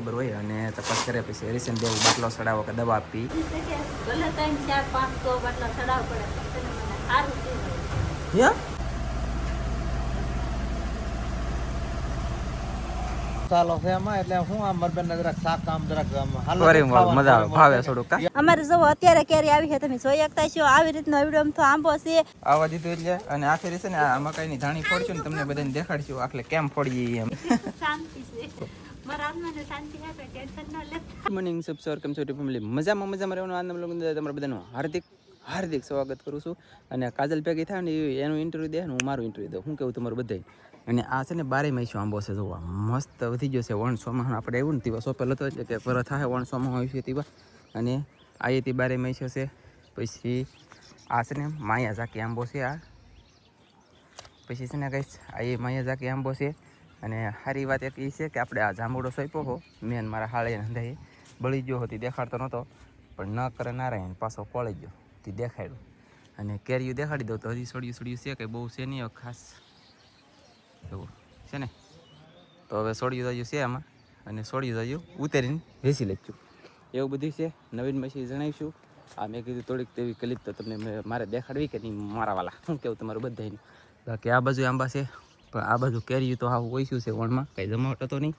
ખબર હોય અને તપાસ કરે પછી હરીશન દેવું બાટલો ચડાવો કે દવા આપી ભલે 3, 4, 500 બાટલા ચડાવ પડે સારું થયું ચાલો ફેમાં એટલે હું આમ મરબેન જરાક શાક કામ જરાક મજા આવે ભાવે થોડુંક કા અમારે જો અત્યારે કેરી આવી છે તમે જોઈ શકતા છો આવી રીતનો વિડીયો તો આંબો છે આવા દીધું એટલે અને આખરી છે ને આ મકાઈની ધાણી ફોડશું ને તમને બધાને દેખાડશું આખલે કેમ ફોડીએ એમ શાંતિ છે મારા આત્માને શાંતિ આપે ટેન્શન ન લે ગુડ મોર્નિંગ સબ સર કેમ છો ફેમિલી મજામાં રહેવાનું આનંદ તમારા બધાનું હાર્દિક સ્વાગત કરું છું અને કાજલ ભેગી થાય ને એનું ઇન્ટરવ્યુ દે ને હું મારું ઇન્ટરવ્યુ દઉં શું કેવું તમારું બધાય અને આ છે ને 12 મહિનો આંબો છે જોવા મસ્ત વધી ગયો છે વણસોમાં આપણે આવ્યું ને તેવા સોપેલ હતો એટલે કે પર થાય વણસોમાં હોય છે તેવા અને આ એ 12 મહિનો છે પછી આ છે ને માયા ઝાકી આંબો છે આ પછી છે ને કહીશ આ એ માયા ઝાકી આંબો છે અને સારી વાત એક એ છે કે આપણે આ જાંબુડો સોંપ્યો હો મેન મારા હાળે અંધાઈ બળી ગયો હતી દેખાડતો નહોતો પણ ન કરે નારાયણ પાછો કોળી ગયો તે દેખાડ્યું અને કેરીયું દેખાડી દઉં તો હજી સોડિયું છે કે બહુ છે નહીં ખાસ એવું છે ને તો હવે સોડિયું દાયું છે આમાં અને સોડિયું દાયું ઉતારીને વેચી લઈશું એવું બધું છે નવીન મશીન જણાવીશું આ મેં કીધું થોડીક તેવી ક્લિપ તો તમને મારે દેખાડવી કે નહીં મારા વાલા શું કેવું તમારું બધાને બાકી આ બાજુ આંબા છે પણ આ બાજુ કેરીયું તો આવું ઓછું છે વણમાં કંઈ જમાવટ હતો નહીં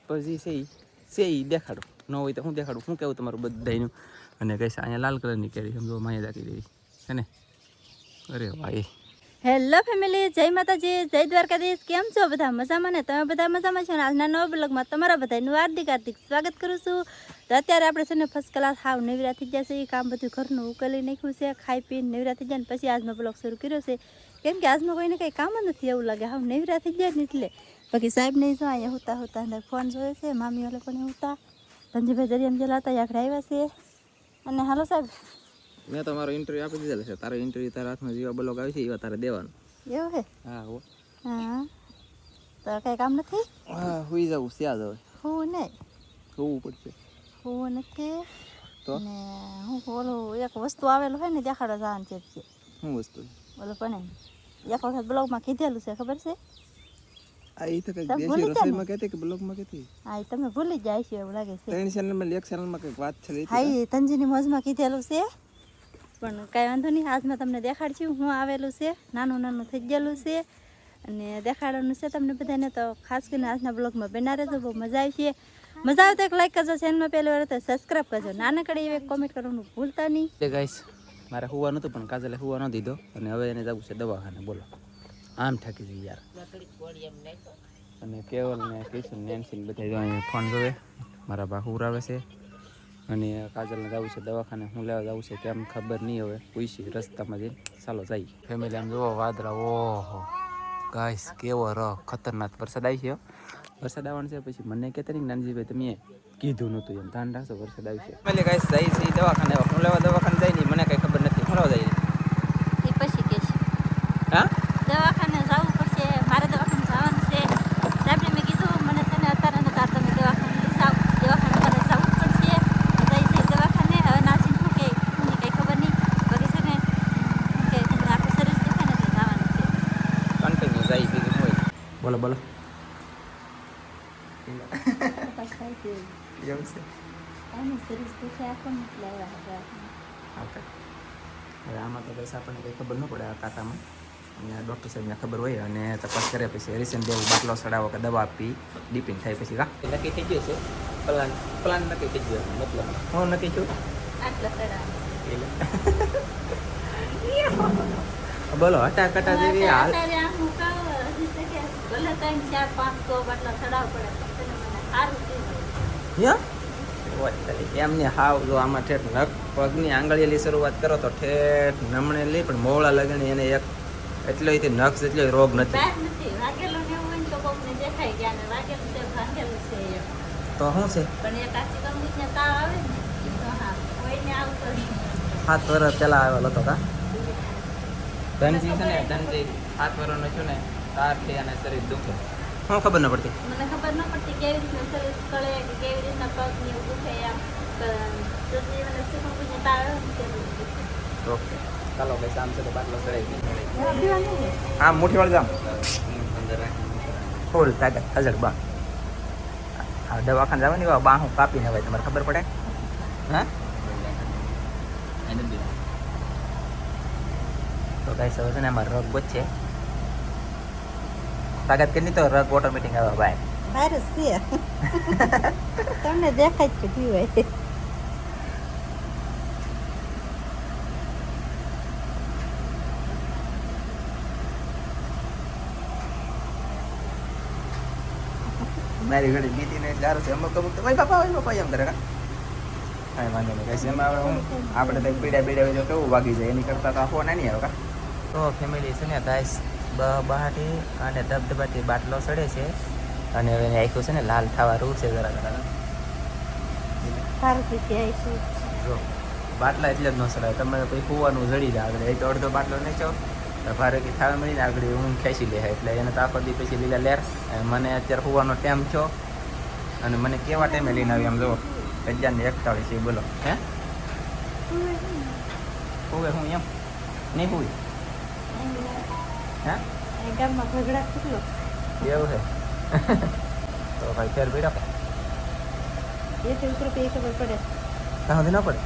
પછી છે એ દેખાડો ન હોય તો હું દેખાડું શું કેવું તમારું બધાનું અને કહીશ અહીંયા લાલ કલરની કેરી સમજો માયા રાખી દેવી છે ને અરે ભાઈ હેલો ફેમિલી જય માતાજી જય દ્વારકાધીશ કેમ છો બધા મજામાં ને તમે બધા મજામાં છો ને આજના નવા બ્લોગમાં તમારા બધાનું હાર્દિક સ્વાગત કરું છું તો અત્યારે આપણે છે ને ફર્સ્ટ ક્લાસ હાવ નવરા થઈ જશે એ કામ બધું ઘરનું ઉકેલી નાખ્યું છે ખાઈ પીને નવરા થઈ જાય ને પછી આજનો બ્લોગ શરૂ કર્યો છે કેમ કે આજમાં કોઈને કંઈ કામ જ નથી એવું લાગે હાવ નવરા થઈ જાય ને એટલે બાકી સાહેબ નહીં જો અહીંયા હોતા અંદર ફોન જોયો છે મામી વાળા પણ હોતા ધનજીભાઈ દરિયામાં જલાતા આખરે આવ્યા છે અને હાલો સાહેબ મેં તો મારો ઇન્ટરવ્યુ આપી દીધેલો છે તારો ઇન્ટરવ્યુ તારા હાથમાં જેવા બ્લોગ આવે છે એવા તારે દેવાનું એવું હે હા હો હા તો કંઈ કામ નથી હા હુઈ જવું સ્યા જ હવે હું નહીં હોવું પડશે હું નથી તો ને હું ઓલું એક વસ્તુ આવેલું હોય ને દેખાડો જવાનું છે શું વસ્તુ ઓલું પણ એક વખત બ્લોગમાં કીધેલું છે ખબર છે આ એ તો કઈક દેશી રસોઈમાં કહેતી કે બ્લોગમાં કહેતી હા એ તમે ભૂલી જાય છે એવું લાગે છે 3 ચેનલમાં એક ચેનલમાં કઈક વાત છે હા એ તંજીની મોજમાં કીધેલું છે પણ કાંઈ વાંધો નહીં આજમાં તમને દેખાડશું હું આવેલું છે નાનું થઈ ગયેલું છે અને દેખાડવાનું છે તમને બધાને તો ખાસ કરીને આજના બ્લોગમાં બના રહેજો બહુ મજા આવશે મજા આવે તો એક લાઈક કરજો ચેનલમાં પહેલી વાર તો સબસ્ક્રાઈબ કરજો નાનકડી એવી કોમેન્ટ કરવાનું ભૂલતા નહીં ગાઈસ મારે હુવા નહોતું પણ કાજલે હુવા ન દીધો અને હવે એને જવું છે દવાખાને બોલો આમ થાકી જઈ યાર અને કેવલ ને કિશન નેન્સી બધા જો અહીંયા ફોન જોવે મારા બા હુરાવે છે અને કાજલને જવું છે દવાખાને હું લેવા જવું છે કેમ ખબર નહીં હવે પૂછી રસ્તામાં જઈને ચાલો જઈએ ફેમિલી આમ જુઓ વાદળા ઓહો ગાઈસ કેવો ખતરનાક વરસાદ આવી છે વરસાદ આવવાનો છે પછી મને કહેતા નહીં નાનજીભાઈ તમે કીધું નહોતું એમ ધ્યાન રાખજો વરસાદ આવી છે ફેમિલી ગાઈસ જઈ છે દવાખાને હું લેવા દવાખાને જાય નહીં મને કંઈ ખબર નથી હું લેવા જાય એ પછી કે હા દવાખાને જવું પડશે મારે દવાખાને જવાનું છે સાહેબને મેં કીધું મને છે ને અત્યારે ને તાર તમે દવાખાને લઈ જાઓ દવાખાને મારે જવું પડશે જઈ છે દવાખાને હવે નાસીને શું કે મને કંઈ ખબર નહીં બાકી છે ને કે તમને આખું શરીર દુખે ને એટલે જવાનું છે કન્ટિન્યુ જાય બીજું હોય બોલો બોલો એવું છે આનું શરીર દુખે આખું એટલે આવ્યા ઓકે હવે આમાં તો બસ આપણને કંઈ ખબર ન પડે આ કાંટામાં અને ડૉક્ટર સાહેબને ખબર હોય અને તપાસ કર્યા પછી હરીશન દેવું બાટલો ચડાવો કે દવા આપી ડીપિંગ થાય પછી કા નક્કી થઈ ગયું છે પ્લાન નક્કી થઈ ગયો મતલબ હું નક્કી છું આટલા ચડાવ બોલો હટા કટા જેવી હાલ ભલે 3, 4, 500 બાટલા ચડાવ પડે સારું થયું એમને હાવ જો આમાં ઠેઠ નખ પગની આંગળીએલી શરૂઆત કરો તો ઠેઠ નમણે લઈ પણ મોવળા લગણી એને એક એટલો નખ જેટલો રોગ નથી વાગેલું ને એવું હોય ને તો કોકને દેખાઈ ગયા ને વાગેલું છે ભાંગેલું છે એમ તો શું છે પણ એક આછી કંપનીને તાવ આવે ને તો હા કોઈને આવતો નહીં 7 વર્ષ પહેલા આવેલો હતો કા ધનજી છે ને ધનજી 7 વર્ષનો છું ને તારથી અને શરીર દુખે શું ખબર ન પડતી મને ખબર ન પડતી કેવી રીતના શરીર કળે કે કેવી રીતના પગ ને એવું દુખે એમ તો મને કંપનીને તાવ આવે ને તે ઓકે ચાલો ભાઈ શામ છે તો બાટલો ચડાવી બધું હા મુઠ્ઠી વાળી જામ ફૂલ તાકાત હાજર બા હા દવાખાને જવાની વા બાહું કાપીને હોય તમારે ખબર પડે હા તો ગાઈસ હવે છે ને એમાં રગ બચશે તાકાત કેટલી તો રગ ઓટોમેટિક આવે ભાઈ વાયરસ છે તમને દેખાય જ કે પીવાય મારી ઘડી બીતીને ચારું છે અમુક અમુક તો ભાઈ બાપા એમ કરે કાંઈ વાંધો નહીં કઈ એમાં હું આપણે તો પીડા જો કેવું વાગી જાય એની કરતાં તો આખો નહીં આવે કા તો ફેમિલી છે ને ગાઈસ બહાટી અને ધબધબાથી બાટલો સડે છે અને હવે એને આખ્યું છે ને લાલ થવા રૂ છે જરા સારું પીતી આવીશું જો બાટલા એટલે જ ન સડાય તમે કોઈ કૂવાનું જડી જાય આગળ એ તો અડધો બાટલો નહીં છો ભારે કે ખાવા મળીને આગળ હું ખેંચી લે એટલે એને તો આખો દી પછી લીલા લેર મને અત્યારે હોવાનો ટાઈમ છો અને મને કેવા ટાઈમે લઈને આવી આમ જો 1141 છે બોલો હે હોવે હું એમ નહીં હોઈ હે ગામમાં ઝઘડા કેટલો એવું છે તો ભાઈ ફેર બેડા એ ઉતરો પે ખબર પડે ત્યાં સુધી ન પડે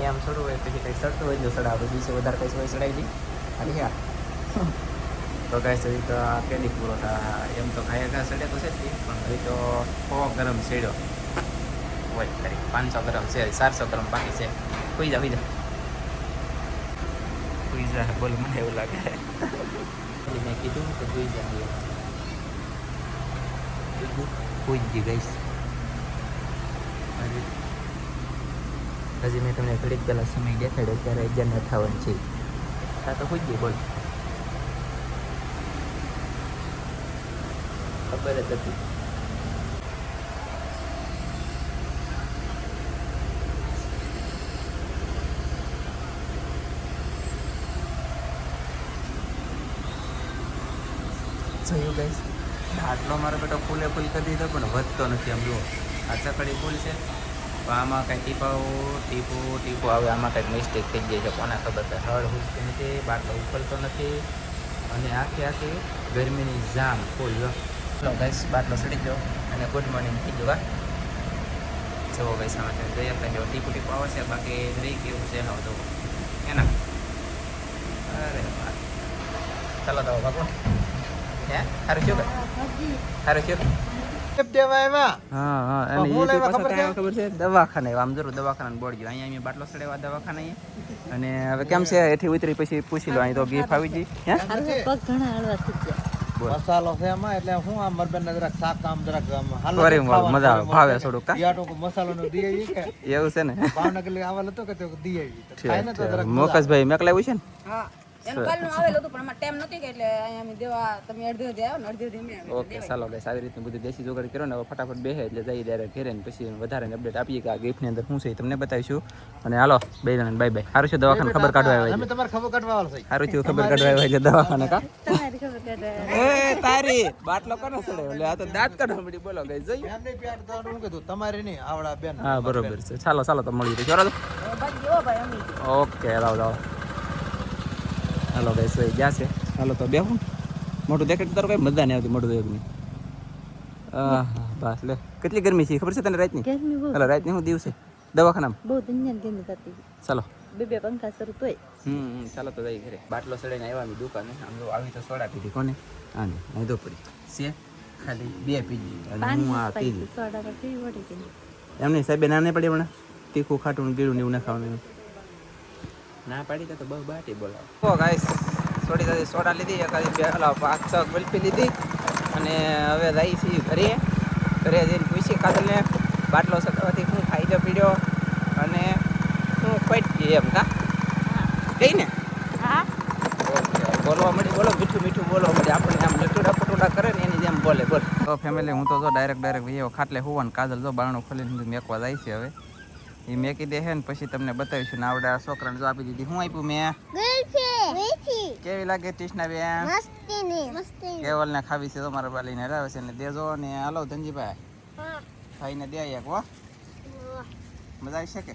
એમ છોડવું હોય પછી કંઈ સડતું હોય જો સડાવે દિવસે વધારે કંઈ હોય સડાવી દી ખાલી હા તો કાંઈ સડી તો કેદી પૂરો થાય એમ તો ખાય ઘા સડે તો છે જ પણ હવે તો 100 ગરમ સેડ્યો હોય ખરી 500 ગ્રામ છે 400 ગ્રામ બાકી છે હોઈ જા બોલ મને એવું લાગે મેં કીધું કે હોઈ જા હોઈ ગઈ ગઈશ હજી મેં તમને ઘડીક પહેલાં સમય દેખાડ્યો ત્યારે 11:58 છે આ તો હોઈ ગઈ બોલ ખબર જ હતી જોયું ગાઈસ આટલો મારો બેટો ફૂલે ફૂલ કરી દીધો પણ વધતો નથી આમ જુઓ આ ચકડી ફૂલ છે તો આમાં કાંઈ ટીપું આવે આમાં કંઈક મિસ્ટેક થઈ જાય છે કોને ખબર કે હળ હુસતી નથી બાટલો ઉકળતો નથી અને આખી ગરમીની જામ ફૂલ જો ચલો ગાઈસ બાટલો સડી ગયો અને ગુડ મોર્નિંગ થઈ ગયો જુઓ ગાઈસ આમાં જોઈએ આપણે જો ટીપું આવે છે બાકી રહી કેવું છે હવે તો એના અરે વાહ ચાલો તો બાપુ હે સારું શું સારું શું ખબર છે દવાખાને આમ જરૂર દવાખાના બોર્ડ ગયો અહીંયા અમે બાટલો સડેવા દવાખાને અને હવે કેમ છે એથી ઉતરી પછી પૂછી લો અહીં તો ગીફ આવી ગઈ હે પગ ઘણા હળવા થઈ ગયા મસાલો છે એમાં એટલે હું આમ મરબેન ને જરાક શાક આમ જરાક મજા આવે ભાવે થોડુંક મસાલો નો દી આવી કે એવું છે ને ભાવનગર આવેલ હતો કે તે દી આવી ખાય ને તો જરાક મોકસભાઈ મેકલાવ્યું છે ને હા એનું કાલનું આવેલું હતું પણ અમારે ટાઈમ નહોતી કે એટલે અહીંયા અમે દેવા તમે અડધી આવ્યો ને અડધી અમે ઓકે ચાલો ગાઈસ આવી રીતનું બધું દેશી જોગાડ કર્યો ને હવે ફટાફટ બેસે એટલે જઈ ડાયરેક્ટ ઘરે ને પછી વધારે અપડેટ આપીએ કે આ ગિફ્ટની અંદર શું છે એ તમને બતાવીશું અને હાલો બે જણ બાય બાય સારું છે દવાખાને ખબર કાઢવા આવ્યા તમે તમારે ખબર કાઢવા વાળો છે સારું થયું ખબર કાઢવા આવ્યા છે દવાખાને કા તમારી ખબર કાઢવા એ તારી બાટલો કોનો સડે એટલે આ તો દાંત કાઢવા મળી બોલો ગાઈસ જોઈ એમ નહીં પ્યાર તો હું કીધું તમારી નહીં આવડા બેન હા બરોબર છે ચાલો તો મળી રહી ચોરા ભાઈ જેવો ભાઈ અમી ઓકે લાવો હાલો ગાઈસ ગયા છે હાલો તો બેહું મોટું દેખાડતું તારું કઈ મજા નહીં આવતી મોટું દેખની બસ લે કેટલી ગરમી છે ખબર છે તને રાતની ગરમી બહુ હાલો રાતની હું દિવસે દવાખાનામાં બહુ દુનિયા ગરમી થતી ચાલો બે પંખા શરૂ તોય ચાલો તો જઈ ઘરે બાટલો સડાઈને આવ્યા દુકાને આમ જો આવી તો સોડા પીધી કોને હા ને વાંધો પડી છે ખાલી 2 પીધી અને હું આ પીધી સોડા પર પીવી પડે કે એમની સાહેબે ના નહીં પડી હમણાં તીખું ખાટું ગીરું ને એવું ના ખાવાનું ના પાડી તો બહુ બાટી બોલાવો ઓ ગાઈસ થોડી સોડા લીધી એકાદી 5-6 ગલ્ફી લીધી અને હવે જઈ છીએ ઘરે જઈને પૂછી કાદલને બાટલો સડાવવાથી હું ફાયદો પીડ્યો અને હું પટકી એમ કા કઈ ને હા બોલવા મળી બોલો મીઠું બોલવા મળી આપણને આમ લટુડા પટુડા કરે ને એની જેમ બોલે બોલ તો ફેમિલી હું તો જો ડાયરેક્ટ ભાઈ ખાટલે હોવાનું કાજલ જો બારણું ખોલીને મેકવા જાય છે હવે એ મેકી દે હે ને પછી તમને બતાવીશું ને આવડે આ છોકરાને જો આપી દીધી હું આપ્યું મેં કેવી લાગે ટીશના બેન કેવલ ને ખાવી છે તો મારા બાલીને હરાવે છે ને દેજો ને હાલો ધનજીભાઈ ભાઈને દે એક હો મજા આવી છે કે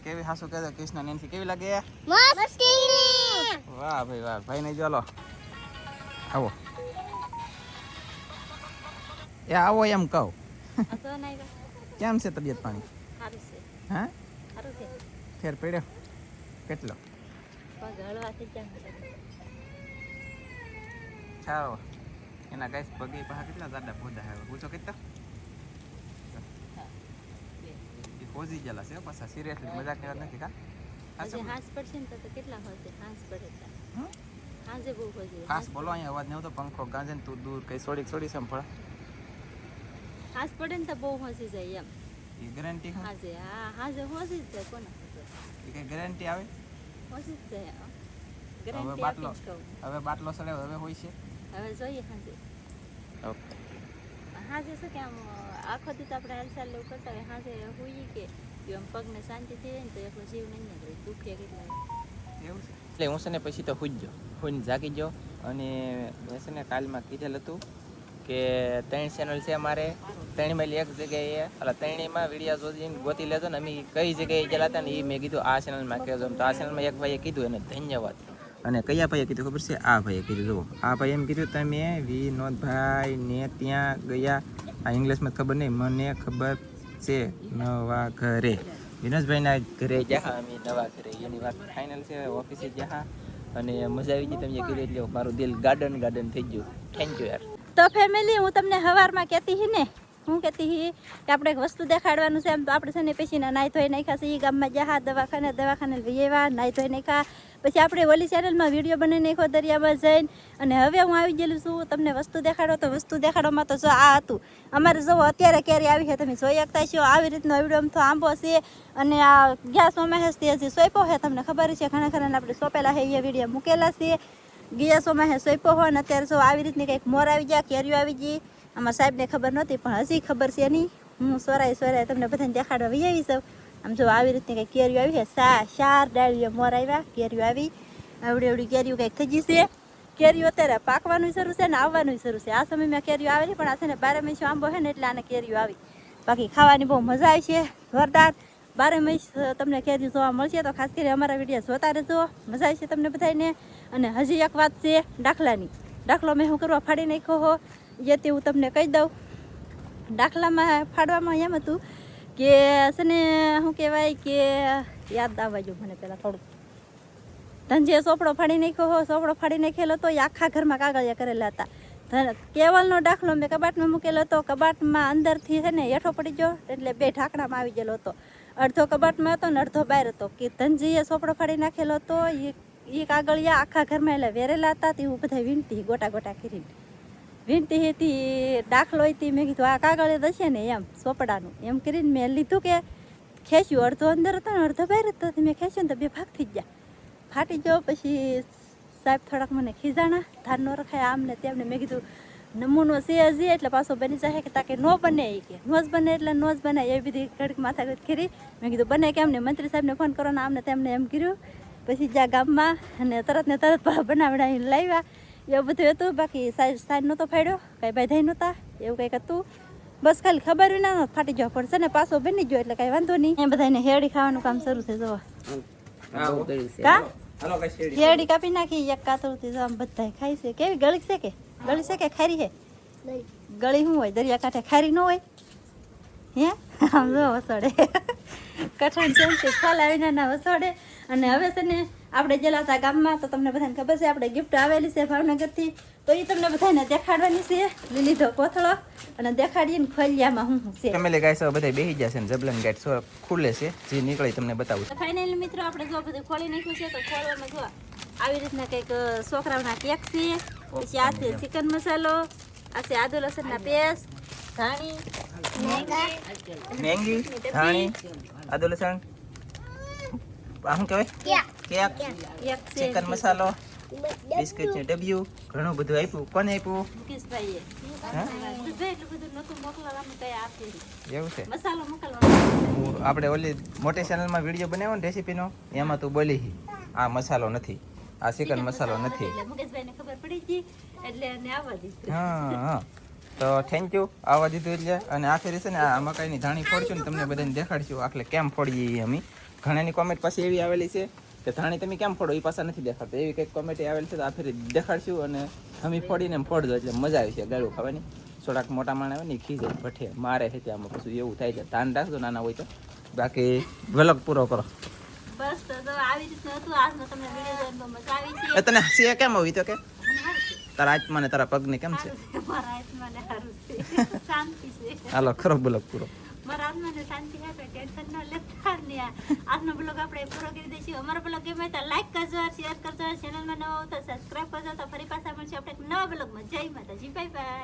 કેવી હાસુ કહેજો કૃષ્ણ નેન્સી કેવી લાગે વાહ ભાઈ વાહ ભાઈને જો લો આવો એ આવો એમ કહું. આ તો નહીં કેમ છે તબિયત પાણી? સારું છે હા સારું છે ફેર પડ્યો કેટલો? પગ હળવાથી જાય ચાલો એના ગાઈસ પગે પાસે કેટલા જાડા પોદા આવે પૂછો કેટલા? એ પોઝી ગયેલા છે પાછા સિરિયસલી મજાક ની વાત નથી કા? હજી હાંસ પડશે ને તો કેટલા હશે હાંસ પડે હમ? હાંજે બહુ હજી ખાસ બોલો અહીંયા અવાજ નહીં આવતો પંખો ગાંજે ને તું દૂર કઈ છોડી સંભળ હાંસ પડે ને તો બહુ હસી જાય એમ એ ગેરંટી હા હાંજે હા હાંજે હસી જ જાય કોને એ કઈ ગેરંટી આવે? હસી જ જાય હવે ગેરંટી બાટલો આપી જ કહું હવે બાટલો સડાવ્યો હવે હોય છે હવે જોઈએ હાંજે ઓકે હાંજે શું કે આમ આખો દી તો આપણે હાલચાલ લેવું કરતા હોય હાંજે હોઈએ કે એમ પગને શાંતિ થઈ જાય ને તો એટલો જીવ નહીં નીકળે દુખે કેટલા એવું છે એટલે હું છે ને પછી તો હુઈ ગયો હુઈને જાગી ગયો અને મેં છે ને કાલમાં કીધેલ હતું કે 3 ચેનલ છે અમારે 3 માંથી એક જગ્યાએ એટલે 3માં વિડીયો જોઈને ગોતી લેજો ને અમે કઈ જગ્યાએ ગયેલા હતા ને એ મેં કીધું આ ચેનલમાં કહેજો તો આ ચેનલમાં એક ભાઈએ કીધું એને ધન્યવાદ અને કયા ભાઈએ કીધું ખબર છે આ ભાઈએ કીધું જુઓ આ ભાઈ એમ કીધું તમે વિનોદભાઈ ને ત્યાં ગયા આ ઇંગ્લિશમાં ખબર નહીં મને ખબર છે નવા ઘરે વિનોદભાઈના ઘરે ગયા અમે નવા ઘરે એની વાત ફાઇનલ છે ઓફિસે ગયા અને મજા આવી ગઈ તમે કીધું એટલે મારું દિલ ગાર્ડન થઈ ગયું થેન્ક યુ યાર તો ફેમિલી હું તમને હવારમાં કહેતી હી ને હું કહેતી હી કે આપણે એક વસ્તુ દેખાડવાનું છે એમ તો આપણે છે ને પછીના નાહી ધોઈ નાખ્યા છે એ ગામમાં જા દવાખાને લઈ આવ્યા નાહી ધોઈ નાખ્યા પછી આપણે ઓલી ચેનલમાં વિડીયો બનાવી નાખ્યો દરિયામાં જઈને અને હવે હું આવી ગયેલું છું તમને વસ્તુ દેખાડો તો વસ્તુ દેખાડવામાં તો જો આ હતું અમારે જો અત્યારે કેરી આવી છે તમે જોઈ શકતા છો આવી રીતનો વિડીયો તો આંબો છે અને આ ગયા સોમાહેસથી હજી સોંપ્યો છે તમને ખબર છે ઘણા ખરા આપણે સોંપેલા છે એ વિડીયો મૂકેલા છે ગયા સોમાહે સોંપ્યો હોય ને અત્યારે જો આવી રીતની કંઈક મોર આવી ગયા કેરીઓ આવી ગઈ અમારા સાહેબને ખબર નહોતી પણ હજી ખબર છે નહીં હું સોરાય તમને બધાને દેખાડવા વી આવી છું આમ જો આવી રીતની કંઈક કેરીઓ આવી છે ચાર ડાળીઓ મોર આવ્યા કેરીઓ આવી આવડી કેરીઓ કંઈક થઈ ગઈ છે કેરીઓ અત્યારે પાકવાનું શરૂ છે ને આવવાનું શરૂ છે આ સમયમાં કેરીઓ આવે પણ આ છે ને 12 મહિનો આંબો છે ને એટલે આને કેરીઓ આવી બાકી ખાવાની બહુ મજા આવી છે જોરદાર 12 મહિને તમને કેરીઓ જોવા મળશે તો ખાસ કરીને અમારા વિડીયો જોતા રહેજો મજા આવી છે તમને બધાને અને હજી એક વાત છે દાખલાની દાખલો મેં શું કરવા ફાડી નાખ્યો હો એ તે હું તમને કહી દઉં દાખલામાં ફાડવામાં એમ હતું કે છે ને શું કહેવાય કે યાદ આવવા જો મને પહેલાં થોડુંક ધનજીએ સોપડો ફાડી નાખ્યો હો સોપડો ફાડી નાખેલો હતો એ આખા ઘરમાં કાગળિયા કરેલા હતા કેવલનો દાખલો મેં કબાટમાં મૂકેલો હતો કબાટમાં અંદરથી છે ને હેઠો પડી ગયો એટલે 2 ઢાંકણામાં આવી ગયેલો હતો અડધો કબાટમાં હતો ને અડધો બહાર હતો કે ધનજીએ સોપડો ફાડી નાખેલો હતો એ કાગળિયા આખા ઘરમાં એટલે વેરેલા હતા તે હું બધા વીણતી ગોટા કરીને વીણતી હતી દાખલો હતી મેં કીધું આ કાગળિયા દશે ને એમ સોપડાનું એમ કરીને મેં લીધું કે ખેંચ્યું અડધો અંદર હતો ને અડધો બહાર હતો મેં ખેંચ્યું ને તો 2 ભાગ થઈ ગયા ફાટી ગયો પછી સાહેબ થોડાક મને ખીજાણા ધાર ન રખાય આમને તેમને મેં કીધું નમૂનો છે હજી એટલે પાછો બની જાય કે તાકે નો બને એ કે નો જ બને એટલે નો જ બને એવી બધી ઘડીક માથાકૂટ કરી મેં કીધું બને કેમ ને મંત્રી સાહેબને ફોન કરો ને આમને તેમને એમ કર્યું પછી જ્યાં ગામમાં અને તરત બનાવડાવીને લાવ્યા એવું બધું હતું બાકી સાઈડ નહોતો ફાડ્યો કાંઈ બાંધાઈ નહોતા એવું કંઈક હતું બસ ખાલી ખબર ના ફાટી જવા પડશે ને પાછો બની ગયો એટલે કાંઈ વાંધો નહીં એ બધાને હેડી ખાવાનું કામ શરૂ છે જોવા કા હેડી કાપી નાખી એક કાતરથી આમ બધા ખાય છે કેવી ગળી છે કે ખારી છે ગળી શું હોય દરિયા કાંઠે ખારી ન હોય હે આમ જો વસોડે કઠણ છે ખોલાવીને ના વસોડે અને હવે છે ને આપણે ગયેલા હતા ગામમાં તો તમને બધાને ખબર છે આપણે ગિફ્ટ આવેલી છે ભાવનગરથી તો એ તમને બધાને દેખાડવાની છે લીલીધો કોથળો અને દેખાડીએ ને ખોલિયામાં શું છે ફેમિલી ગાઈસ બધા બેસી ગયા છે ને જબલન ગેટ ખુલે છે જે નીકળે તમને બતાવું તો ફાઇનલી મિત્રો આપણે જો બધું ખોલી નાખ્યું છે તો ખોલવામાં જો આવી રીતના કંઈક છોકરાઓના કેક છે પછી આ છે ચિકન મસાલો આ છે આદુ લસણના પેસ્ટ ધાણી મેંગી ધાણી આદુ લસણ આ શું કહેવાય કેક ચિકન મસાલો બિસ્કિટ છે ડબ્યું ઘણું બધું આપ્યું કોને આપ્યું મુકેશભાઈએ એટલું બધું નતું મોકલવાનું કઈ આપી એવું છે મસાલો મોકલવાનો આપણે ઓલી મોટી ચેનલમાં વિડીયો બનાવ્યો ને રેસીપીનો એમાં તું બોલી આ મસાલો નથી આ ચિકન મસાલો નથી એટલે મુકેશભાઈને ખબર પડી ગઈ એટલે એને આવવા દીધું હા તો થેન્ક યુ આવવા દીધું એટલે અને આખરી છે ને આ મકાઈની ધાણી ફોડશું ને તમને બધાને દેખાડશું આખલે કેમ ફોડીએ એ અમે ઘણાની કોમેન્ટ પાછી એવી આવેલી છે કે ધાણી તમે કેમ ફોડો એ પાછા નથી દેખાડતા એવી કંઈક કોમેન્ટ આવેલી છે તો આ ફેરી દેખાડશું અને અમે ફોડીને એમ ફોડજો એટલે મજા આવી છે ગાળું ખાવાની થોડાક મોટા માણસ આવે ને એ ખીજાય ભઠે મારે છે આમાં પછી એવું થાય છે ધ્યાન રાખજો નાના હોય તો બાકી વ્લોગ પૂરો કરો બસ તો આવી રીતનું હતું આજનો તમને વિડીયો જોઈને બહુ મજા આવી છે એ તને હસી કેમ આવી તો કે મને સારું છે. તારા આત્મા ને તારા પગને કેમ છે સારું છે મારા આત્માને સારું છે શાંતિ છે હાલો ખરો બ્લોગ પૂરો મારા આત્માને શાંતિ આપે ટેન્શન ન લેતા ને આજનો બ્લોગ આપણે પૂરો કરી દઈશું અમારો બ્લોગ ગમે તો લાઈક કરજો શેર કરજો ચેનલમાં નવો તો સબસ્ક્રાઇબ કરજો તો ફરી પાછા મળશે આપણે એક નવા બ્લોગમાં જય માતાજી બાય બાય